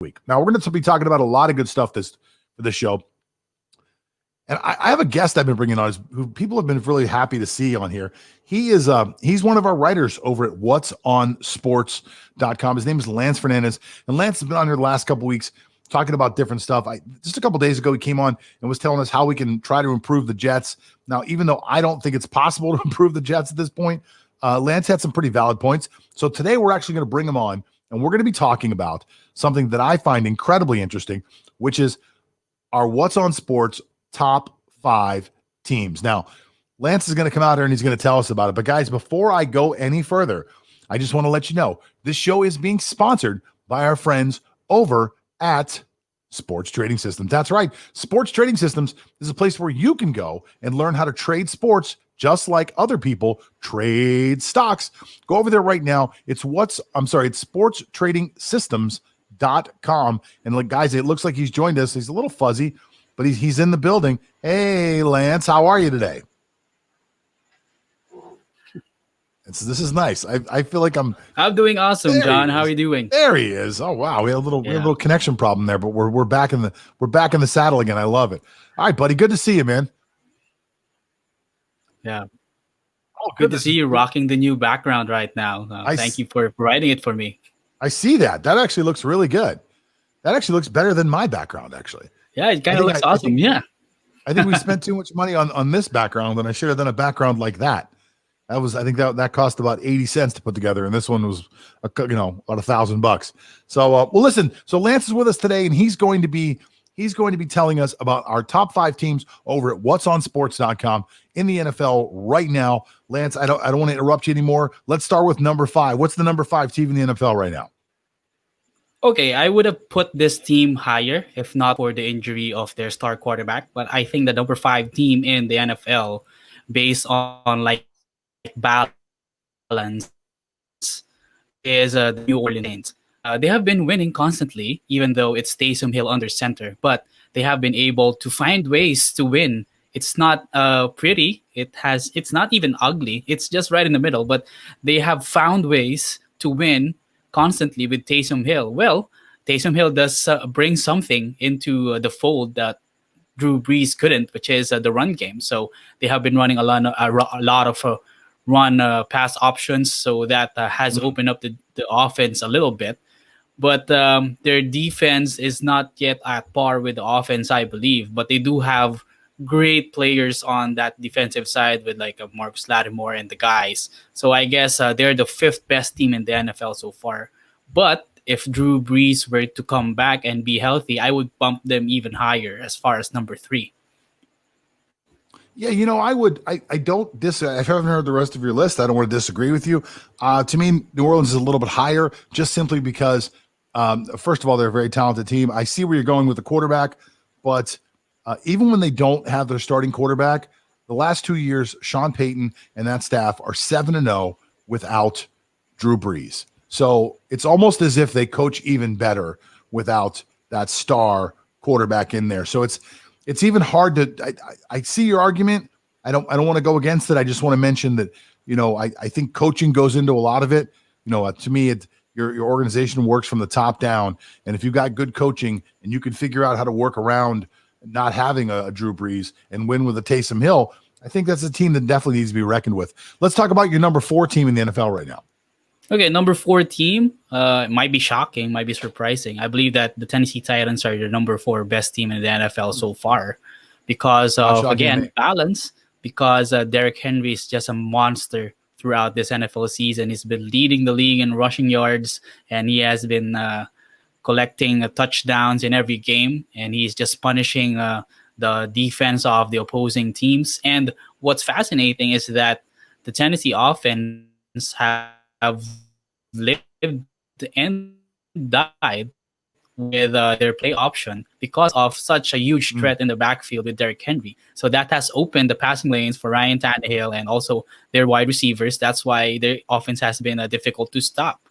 week. Now, we're going to be talking about a lot of good stuff for this show. And I have a guest I've been bringing on who people have been really happy to see on here. He's one of our writers over at whatsonsports.com. His name is Lance Fernandez. And Lance has been on here the last couple of weeks talking about different stuff. Just a couple of days ago, he came on and was telling us how we can try to improve the Jets. Now, even though I don't think it's possible to improve the Jets at this point, Lance had some pretty valid points. So today we're actually going to bring him on, and we're going to be talking about something that I find incredibly interesting, which is our What's on Sports top 5 teams. Now, Lance is going to come out here and he's going to tell us about it. But guys, before I go any further, I just want to let you know this show is being sponsored by our friends over at Sports Trading Systems. That's right. Sports Trading Systems is a place where you can go and learn how to trade sports just like other people trade stocks. Go over there right now. It's sportstradingsystems.com. And like, guys, it looks like he's joined us. He's a little fuzzy, but he's in the building. Hey, Lance, how are you today? This is nice. I feel like I'm doing awesome, John. How are you doing? There he is. Oh wow, we had a little connection problem there, but we're back in the saddle again. I love it. All right, buddy. Good to see you, man. Yeah. Oh, good to see you rocking the new background right now. Thank you for providing it for me. I see that. That actually looks really good. That actually looks better than my background, actually. Yeah, it kind of looks awesome. I think we spent too much money on this background, and I should have done a background like that. I think that cost about 80 cents to put together, and this one was about $1,000. So well, listen. So Lance is with us today, and he's going to be telling us about our top 5 teams over at whatsonsports.com in the NFL right now. Lance, I don't want to interrupt you anymore. Let's start with number 5. What's the number 5 team in the NFL right now? Okay, I would have put this team higher if not for the injury of their star quarterback. But I think the number 5 team in the NFL, based on like balance, is the New Orleans Saints. They have been winning constantly, even though it's Taysom Hill under center. But they have been able to find ways to win. It's not pretty. It's not even ugly. It's just right in the middle. But they have found ways to win constantly with Taysom Hill. Well, Taysom Hill does bring something into the fold that Drew Brees couldn't, which is the run game. So they have been running a lot of run pass options, so that has opened up the offense a little bit. But their defense is not yet at par with the offense, I believe. But they do have great players on that defensive side with like Marcus Lattimore and the guys. So I guess they're the 5th best team in the NFL so far. But if Drew Brees were to come back and be healthy, I would bump them even higher as far as number 3. Yeah, I would. I don't disagree. If I haven't heard the rest of your list, I don't want to disagree with you. To me, New Orleans is a little bit higher, just simply because, first of all, they're a very talented team. I see where you're going with the quarterback, but even when they don't have their starting quarterback, the last 2 years, Sean Payton and that staff are 7-0 without Drew Brees. So it's almost as if they coach even better without that star quarterback in there. So it's even hard to. I see your argument. I don't want to go against it. I just want to mention that I think coaching goes into a lot of it. To me, your organization works from the top down, and if you got good coaching and you can figure out how to work around not having a Drew Brees and win with a Taysom Hill, I think that's a team that definitely needs to be reckoned with. Let's talk about your number 4 team in the NFL right now. Okay, number 4 team might be shocking, might be surprising. I believe that the Tennessee Titans are the number 4 best team in the NFL so far because of, again, balance, because Derrick Henry is just a monster throughout this NFL season. He's been leading the league in rushing yards, and he has been collecting touchdowns in every game, and he's just punishing the defense of the opposing teams. And what's fascinating is that the Tennessee offense have lived and died with their play option because of such a huge threat in the backfield with Derrick Henry. So that has opened the passing lanes for Ryan Tannehill and also their wide receivers. That's why their offense has been difficult to stop.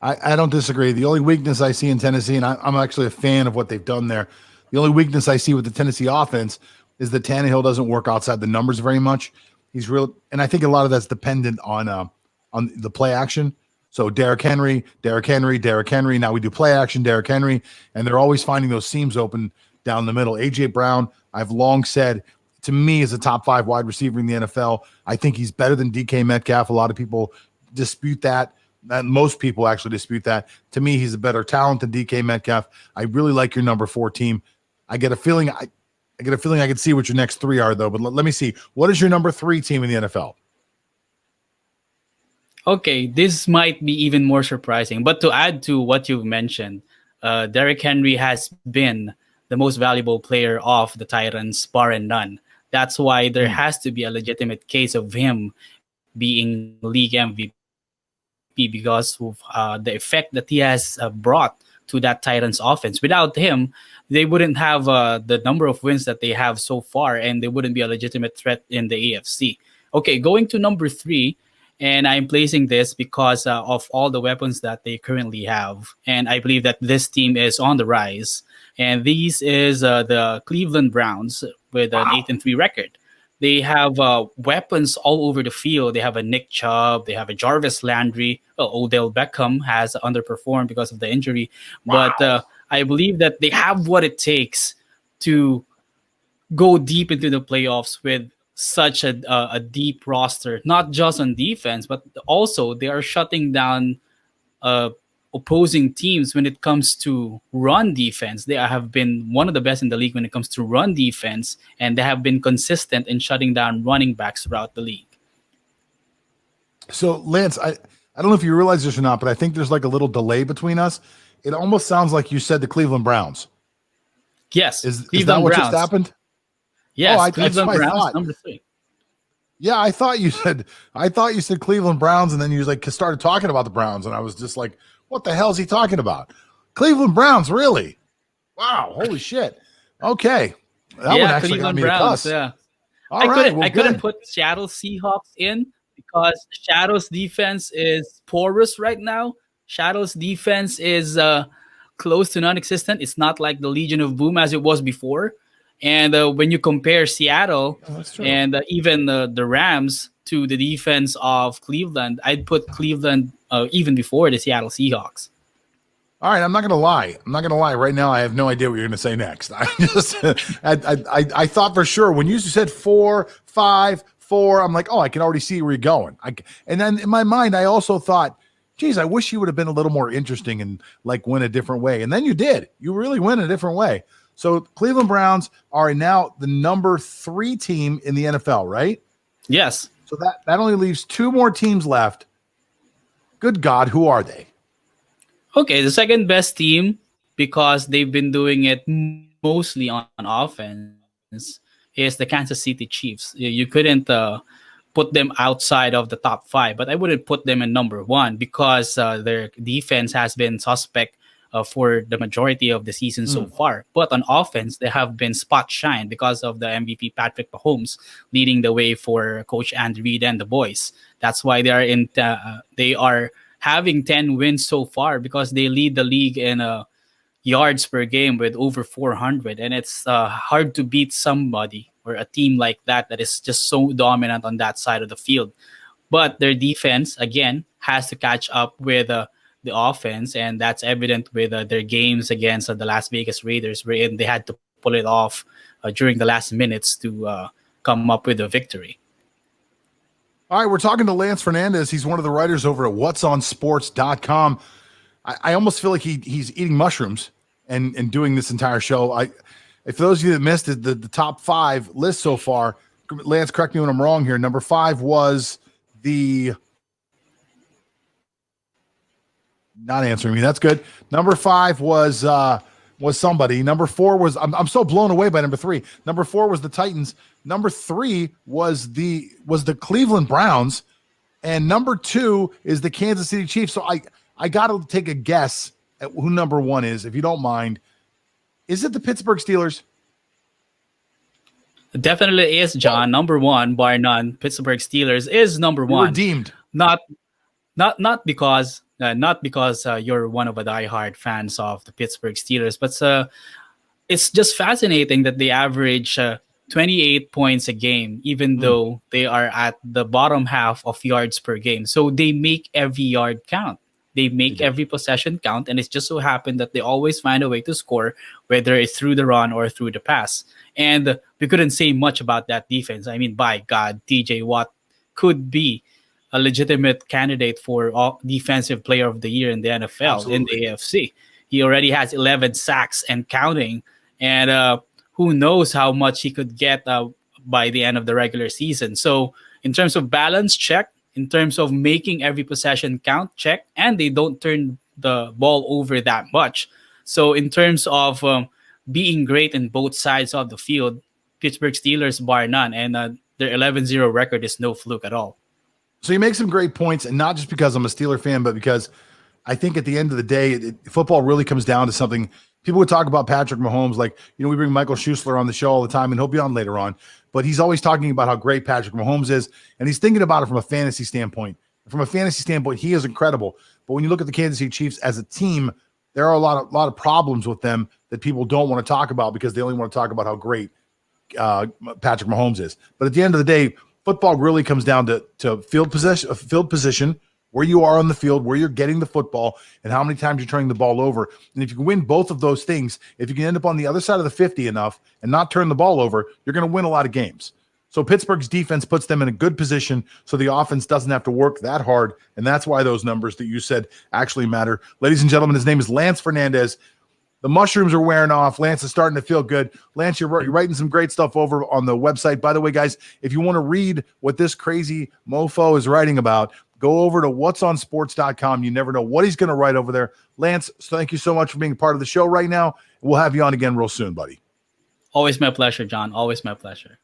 I don't disagree. The only weakness I see in Tennessee, and I'm actually a fan of what they've done there, the only weakness I see with the Tennessee offense is that Tannehill doesn't work outside the numbers very much. He's real, and I think a lot of that's dependent on the play action. So Derrick Henry, Derrick Henry, Derrick Henry. Now we do play action, Derrick Henry, and they're always finding those seams open down the middle. AJ Brown, I've long said, to me, is a top 5 wide receiver in the NFL. I think he's better than DK Metcalf. A lot of people dispute that. And most people actually dispute that. To me, he's a better talent than DK Metcalf. I really like your number 4 team. I get a feeling I can see what your next 3 are, though. But let me see. What is your number 3 team in the NFL? Okay, this might be even more surprising. But to add to what you've mentioned, Derrick Henry has been the most valuable player of the Titans, bar and none. That's why there has to be a legitimate case of him being league MVP because of the effect that he has brought to that Titans offense. Without him, they wouldn't have the number of wins that they have so far, and they wouldn't be a legitimate threat in the AFC. Okay, going to number 3, and I'm placing this because of all the weapons that they currently have, and I believe that this team is on the rise. And these is the Cleveland Browns with an 8-3 record. They have weapons all over the field. They have a Nick Chubb. They have a Jarvis Landry. Odell Beckham has underperformed because of the injury. Wow. But I believe that they have what it takes to go deep into the playoffs with such a deep roster, not just on defense, but also they are shutting down opposing teams when it comes to run defense. They have been one of the best in the league when it comes to run defense, and they have been consistent in shutting down running backs throughout the league. So, Lance, I don't know if you realize this or not, but I think there's like a little delay between us. It almost sounds like you said the Cleveland Browns. Yes. Is that what just happened? Yes, Cleveland Browns, number 3. Yeah, I thought you said Cleveland Browns, and then you like started talking about the Browns, and I was just like, what the hell is he talking about? Cleveland Browns, really? Wow, holy shit. Okay. That one actually Cleveland got me Browns, to cuss. yeah. I couldn't put Seattle Seahawks in because Seattle's defense is porous right now. Seattle's defense is close to non-existent. It's not like the Legion of Boom as it was before. And when you compare Seattle and even the Rams to the defense of Cleveland, I'd put Cleveland even before the Seattle Seahawks. All right, I'm not gonna lie. Right now, I have no idea what you're gonna say next. I just, I thought for sure when you said 4, 5, 4, I'm like, oh, I can already see where you're going. And then in my mind, I also thought, geez, I wish you would have been a little more interesting and like went a different way. And then you did. You really went a different way. So Cleveland Browns are now the number 3 team in the NFL, right? Yes. So that only leaves 2 more teams left. Good God, who are they? Okay, the second best team, because they've been doing it mostly on offense, is the Kansas City Chiefs. You couldn't put them outside of the top 5, but I wouldn't put them in number 1 because their defense has been suspect for the majority of the season so far. But on offense, they have been spot shine because of the MVP Patrick Mahomes leading the way for Coach Andy Reid and the boys. That's why they are having 10 wins so far because they lead the league in yards per game with over 400. And it's hard to beat somebody or a team like that is just so dominant on that side of the field. But their defense, again, has to catch up with the offense, and that's evident with their games against the Las Vegas Raiders, wherein they had to pull it off during the last minutes to come up with a victory. All right, we're talking to Lance Fernandez. He's one of the writers over at whatsonsports.com. I almost feel like he's eating mushrooms and doing this entire show. For those of you that missed it, the top 5 list so far, Lance, correct me when I'm wrong here. Number 5 was the... Not answering me. That's good. Number 5 was somebody. Number 4 was I'm so blown away by number 3. Number 4 was the Titans. Number 3 was the Cleveland Browns, and number 2 is the Kansas City Chiefs. So I got to take a guess at who number 1 is, if you don't mind. Is it the Pittsburgh Steelers? It definitely is, John. Number 1, bar none. Pittsburgh Steelers is number 1. Redeemed. Not because you're one of the diehard fans of the Pittsburgh Steelers, but it's just fascinating that they average 28 points a game, even though they are at the bottom half of yards per game. So they make every yard count. They make every possession count, and it's just so happened that they always find a way to score, whether it's through the run or through the pass. And we couldn't say much about that defense. I mean, by God, TJ Watt could be a legitimate candidate for defensive player of the year in the NFL, in Absolutely. the AFC. He already has 11 sacks and counting. And who knows how much he could get by the end of the regular season. So, in terms of balance, check. In terms of making every possession count, check. And they don't turn the ball over that much. So, in terms of being great in both sides of the field, Pittsburgh Steelers bar none. And their 11-0 record is no fluke at all. So you make some great points, and not just because I'm a Steeler fan, but because I think at the end of the day, football really comes down to something. People would talk about Patrick Mahomes, like, we bring Michael Schuessler on the show all the time, and he'll be on later on, but he's always talking about how great Patrick Mahomes is, and he's thinking about it from a fantasy standpoint. From a fantasy standpoint, he is incredible. But when you look at the Kansas City Chiefs as a team, there are a lot of problems with them that people don't want to talk about because they only want to talk about how great Patrick Mahomes is. But at the end of the day, football really comes down to field position, where you are on the field, where you're getting the football, and how many times you're turning the ball over. And if you can win both of those things, if you can end up on the other side of the 50 enough and not turn the ball over, you're going to win a lot of games. So Pittsburgh's defense puts them in a good position so the offense doesn't have to work that hard, and that's why those numbers that you said actually matter. Ladies and gentlemen, his name is Lance Fernandez. The mushrooms are wearing off. Lance is starting to feel good. Lance, you're writing some great stuff over on the website. By the way, guys, if you want to read what this crazy mofo is writing about, go over to whatsonsports.com. You never know what he's going to write over there. Lance, thank you so much for being part of the show right now. We'll have you on again real soon, buddy. Always my pleasure, John. Always my pleasure.